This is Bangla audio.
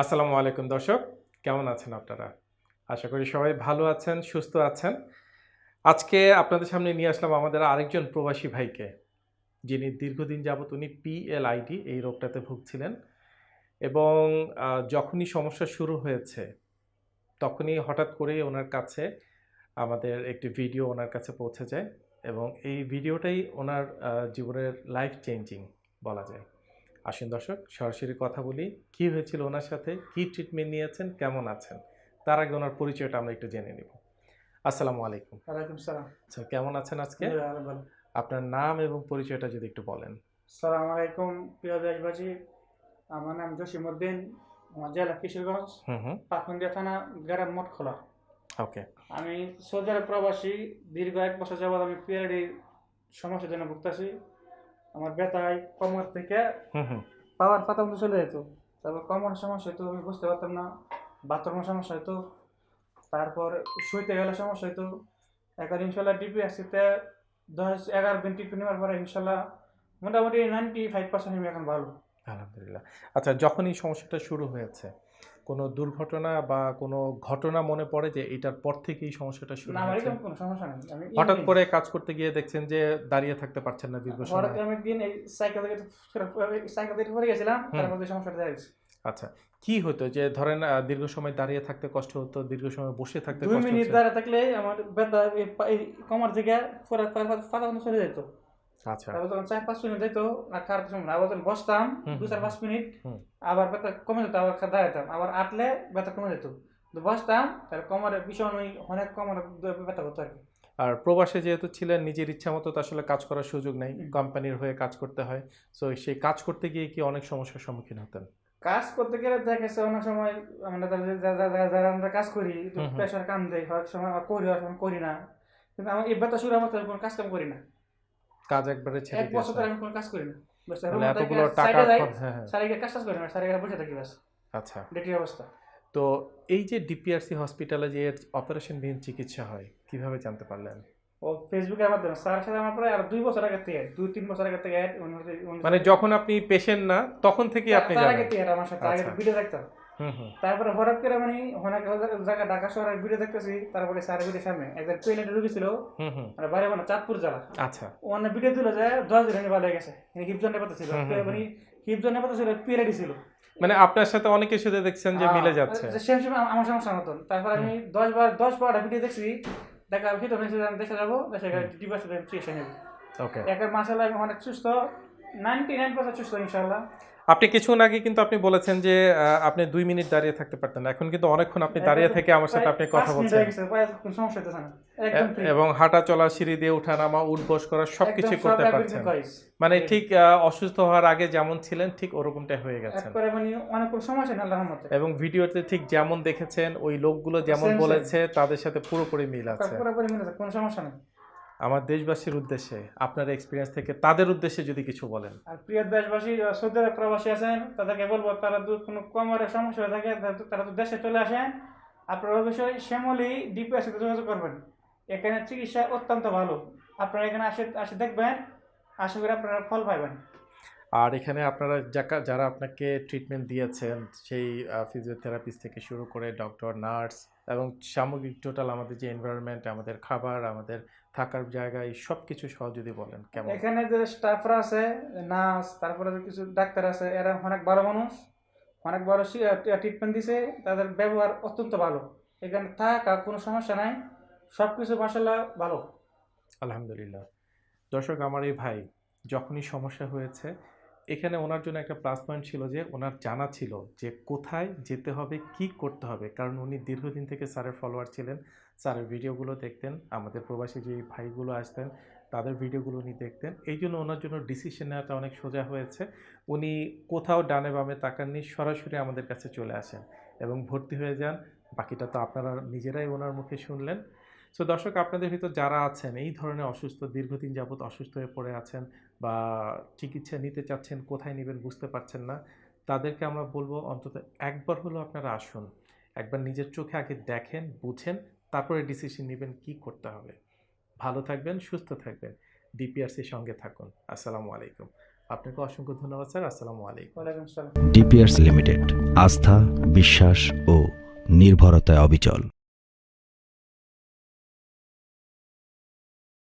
আসসালামু আলাইকুম দর্শক, কেমন আছেন আপনারা? আশা করি সবাই ভালো আছেন, সুস্থ আছেন। আজকে আপনাদের সামনে নিয়ে আসলাম আমাদের আরেকজন প্রবাসী ভাইকে, যিনি দীর্ঘদিন যাবৎ উনি PLID এই রোগটাতে ভুগছিলেন এবং যখনই সমস্যা শুরু হয়েছে, তখনই হঠাৎ করেই ওনার কাছে আমাদের একটি ভিডিও ওনার কাছে পৌঁছে যায় এবং এই ভিডিওটাই ওনার জীবনের লাইফ চেঞ্জিং বলা যায়। আসুন দর্শক, সরাসরি কথা বলি। কি হয়েছিল ওনার সাথে, কি ট্রিটমেন্ট নিয়েছেন, কেমন আছেন, তার আগে ওনার পরিচয়টা আমরা একটু জেনে নিব। আসসালামু আলাইকুম। ওয়ালাইকুম সালাম। আচ্ছা, কেমন আছেন আজকে? ভালো। আপনার নাম এবং পরিচয়টা যদি একটু বলেন। সালাম আলাইকুম প্রিয় দেশবাসী। আমার নাম জসিমউদ্দিন, আমার জেলা কিশোরগঞ্জ, হুম। পাকুন্দিয়া থানা, গ্রাম মঠখোলা। ওকে। আমি সৌদি আরব প্রবাসী। দীর্ঘ 1 বছর যাবৎ আমি PLD সমস্যার জন্য ভুগতেছি। আমার ব্যথায় কোমর থেকে হুম। পাওয়ার পাতা মতো চলে যেত। তারপর কোমরের সমস্যা হতো, আমি বুঝতে পারতাম না। বাথরুমের সমস্যা হতো, তারপর শুইতে গেলে সমস্যা হতো। এখন ইনশাল্লাহ DPSC-তে 10-11 দিন ট্রিটমেন্ট নেওয়ার পরে ইনশাল্লাহ মোটামুটি 95% আমি এখন ভালো। আলহামদুলিল্লাহ। আচ্ছা, যখন এই সমস্যাটা শুরু হয়েছে, কোনো দুর্ঘটনা বা কোনো ঘটনা মনে পড়ে যে এটার পর থেকে এই সমস্যাটা শুরু না, আমার হয়েছে? এরকম কোনো সমস্যা নেই। আমি হঠাৎ করে কাজ করতে গিয়ে দেখছেন যে দাঁড়িয়ে থাকতে পারছেন না দীর্ঘ হঠাৎ সময়। আমি একদিন এই সাইকেল থেকে পড়ে গেছিলাম, হুম। তারপর এই সমস্যাটা দেখা গেছে। আচ্ছা, কি হতো যে ধরেন দীর্ঘ সময় দাঁড়িয়ে থাকতে কষ্ট হতো, দীর্ঘ সময় বসে থাকতে 2 কষ্ট মিনিট হচ্ছে? দাঁড়িয়ে থাকলে আমার ব্যথা এই কোমর থেকে পুরো পাতা মতো চলে যেত। আচ্ছা। তারপর যখন 4-5 মিনিট যেত না, খাওয়ার সময় না, আবার যখন বসতাম হুম, 2-4-5 মিনিট, হুম। আবার ব্যথা কমে যেত, আবার দাঁড়াতাম, আবার আটলে ব্যথা কমে যেত। তো বসতাম, তার কোমরে ভীষণ অনেক কোমরে ব্যথা করতো আর কি। আর প্রবাসে যেহেতু ছিলেন, নিজের ইচ্ছা মতো তো আসলে কাজ করার সুযোগ নেই, হুম। কোম্পানির হয়ে কাজ করতে হয়। সো সেই কাজ করতে গিয়ে কি অনেক সমস্যার সম্মুখীন হতেন? কাজ করতে গেলে দেখা গেছে অনেক সময় আমরা যারা আমরা কাজ করি একটু হুম, হুম। প্রেশার কাম দেয়, হয় সময় করি, হয় সময় করি না। কিন্তু আমার এই ব্যথা শুরু আমার কোনো কাজ কাম করি না। কাজ একবারে ছেড়ে 1 বছর দিয়েছেন? ধরে আমি কোনো কাজ করি না। বাস মানে রুমে থেকে এতগুলো টাকা সাইডে যাই, হ্যাঁ, হ্যাঁ। সাইডে গিয়ে কাজ করি না, সাইডে গিয়ে বসে থাকি বাস। আচ্ছা। ডেটির অবস্থা। তো এই যে DPRC হসপিটালে যে অপারেশনবিহীন চিকিৎসা হয়, কিভাবে জানতে পারলেন? ও ফেসবুকের মাধ্যমে স্যারের সাথে আমার প্রায় আর 2 বছর আগে থেকে, 2-3 বছর আগে থেকে মানে যখন আপনি পেশেন্ট না তখন থেকেই আপনি তার আগে জানেন? থেকে আমার সাথে আগে আচ্ছা। ভিডিও দেখতাম। হুম। তারপরে হঠাৎ করে মানে অনেক জায়গা ঢাকা শহরে ভিডিও দেখতেছি, তারপরে স্যারের ভিডিও সামনে একজন টয়লেটে ঢুকেছিল, হুম। মানে বাইরে মানে চাঁদপুর জেলা। আচ্ছা। ওখানে ভিডিও দিল যে 10 দিন ভালো হয়ে গেছে, হিপজন নেপাতে ছিল, মানে হিপজন নেপাতে ছিল, PLD ছিল। মানে আপনার সাথে অনেকের সাথে দেখছেন যে মিলে যাচ্ছে। সেম সেম আমার সমস্যা মতন। তারপর আমি 10-12টা ভিডিও দেখছি, দেখা ভিতরে দেখে যাবো, দেশে ডিভাইস চিকিৎসা নেব। ওকে। একের মাসাল্লাহ আমি অনেক সুস্থ, 99% সুস্থ ইনশাল্লাহ। আপনি কিছুক্ষণ আগে কিন্তু আপনি বলেছেন যে আপনি 2 মিনিট দাঁড়িয়ে থাকতে পারতেন না। এখন কিন্তু অনেকক্ষণ আপনি দাঁড়িয়ে থেকে আমার সাথে আপনি কথা 5 মিনিট বলছেন। হয়ে গেছে, কোনো সমস্যা হইতেছে না, একদম ফ্রি। এবং হাঁটা চলা, সিঁড়ি দিয়ে ওঠা নামা, উঠবস করা সবকিছু একদম করতে সব পারছেন। করিস। মানে ঠিক অসুস্থ হওয়ার আগে যেমন ছিলেন ঠিক ওরকমটাই হয়ে গেছেন। একবারে মানে অনেক কোনো সমস্যা নেই আল্লাহর রহমতে। এবং ভিডিওতে ঠিক যেমন দেখেছেন ওই লোকগুলো যেমন Same, বলেছে তাদের সাথে পুরোপুরি মিল আছে। পুরোপুরি মিলে যায়, কোনো সমস্যা নেই। আমার দেশবাসীর উদ্দেশ্যে আপনার এক্সপিরিয়েন্স থেকে তাদের উদ্দেশ্যে যদি কিছু বলেন। আর প্রিয় দেশবাসী, সৌদি আরব প্রবাসী আছেন, তাদেরকে বলবো তারা কোনো কোমরের সমস্যা হয়ে থাকে তারা তো দেশে চলে আসেন। আপনারা অবশ্যই শ্যামলী DPRC-তে যোগাযোগ করবেন। এখানে চিকিৎসা অত্যন্ত ভালো। আপনারা এখানে আসে দেখবেন, আশা করি আপনারা ফল পাবেন। আর এখানে আপনারা যারা আপনাকে ট্রিটমেন্ট দিয়েছেন, সেই ফিজিওথেরাপিস্ট থেকে শুরু করে ডক্টর, নার্স এবং সামগ্রিক টোটাল আমাদের যে এনভায়রনমেন্ট, আমাদের খাবার, আমাদের থাকার জায়গা, এই সব কিছু সহ যদি বলেন কেমন? এখানে যে স্টাফরা আছে, নার্স, তারপরে যে কিছু ডাক্তার আছে, এরা অনেক ভালো মানুষ, অনেক ভালো ট্রিটমেন্ট দিছে, তাদের ব্যবহার অত্যন্ত ভালো। এখানে থাকা কোনো সমস্যা নাই, সব কিছু মাসাল্লাহ ভালো। আলহামদুলিল্লাহ। দর্শক, আমার এই ভাই যখনই সমস্যা হয়েছে, এখানে ওনার জন্য একটা প্লাস পয়েন্ট ছিল যে ওনার জানা ছিল যে কোথায় যেতে হবে, কি করতে হবে। কারণ উনি দীর্ঘদিন থেকে স্যারের ফলোয়ার ছিলেন, স্যারের ভিডিওগুলো দেখতেন, আমাদের প্রবাসী যে ভাইগুলো আসতেন তাদের ভিডিওগুলো উনি দেখতেন। এই জন্য ওনার জন্য ডিসিশন নেওয়াটা অনেক সোজা হয়েছে। উনি কোথাও ডানে বামে তাকাননি, সরাসরি আমাদের কাছে চলে আসেন এবং ভর্তি হয়ে যান। বাকিটা তো আপনারা নিজেরাই ওনার মুখে শুনলেন। সো দর্শক, আপনাদের ভিতর যারা আছেন এই ধরনের অসুস্থ, দীর্ঘদিন যাবৎ অসুস্থ হয়ে পড়ে আছেন বা চিকিৎসা নিতে চাচ্ছেন, কোথায় নেবেন বুঝতে পারছেন না, তাদেরকে আমরা বলবো অন্তত একবার হলেও আপনারা আসুন। একবার নিজের চোখে আগে দেখেন, বুঝেন, তারপরে ডিসিশন নেবেন কী করতে হবে। ভালো থাকবেন, সুস্থ থাকবেন, DPRCর সঙ্গে থাকুন। আসসালামু আলাইকুম। আপনাকে অসংখ্য ধন্যবাদ স্যার। আসসালামু আলাইকুম। ওয়ালাইকুম আসসালাম। DPRC লিমিটেড, আস্থা বিশ্বাস ও নির্ভরতায় অবিচল।